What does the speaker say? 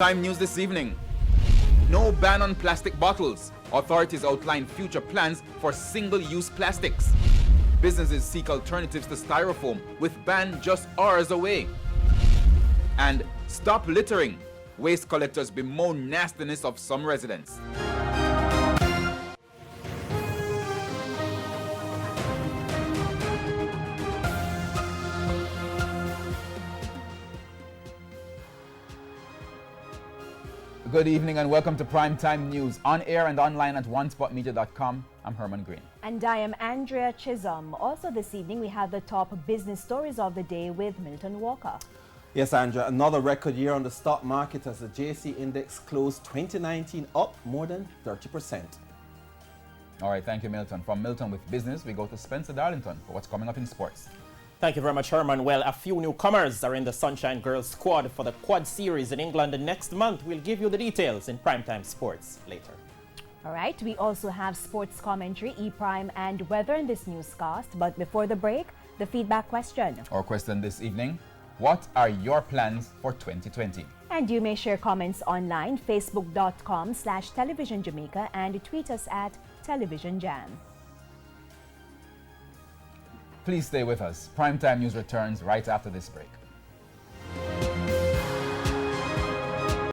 Time news this evening. No ban on plastic bottles. Authorities outline future plans for single-use plastics. Businesses seek alternatives to styrofoam with ban just hours away. And stop littering. Waste collectors bemoan nastiness of some residents. Good evening and welcome to Primetime News, on air and online at onespotmedia.com. I'm Herman Green. And I am Andrea Chisholm. Also this evening we have the top business stories of the day with Milton Walker. Yes, Andrea, another record year on the stock market as the JC Index closed 2019 up more than 30%. All right, thank you, Milton. From Milton with business, we go to Spencer Darlington for what's coming up in sports. Thank you very much, Herman. Well, a few newcomers are in the Sunshine Girls squad for the Quad Series in England next month. We'll give you the details in Primetime Sports later. All right, we also have sports commentary, E-Prime, and weather in this newscast. But before the break, the feedback question. Our question this evening, what are your plans for 2020? And you may share comments online, facebook.com/Television Jamaica, and tweet us at Television Jam. Please stay with us. Primetime News returns right after this break.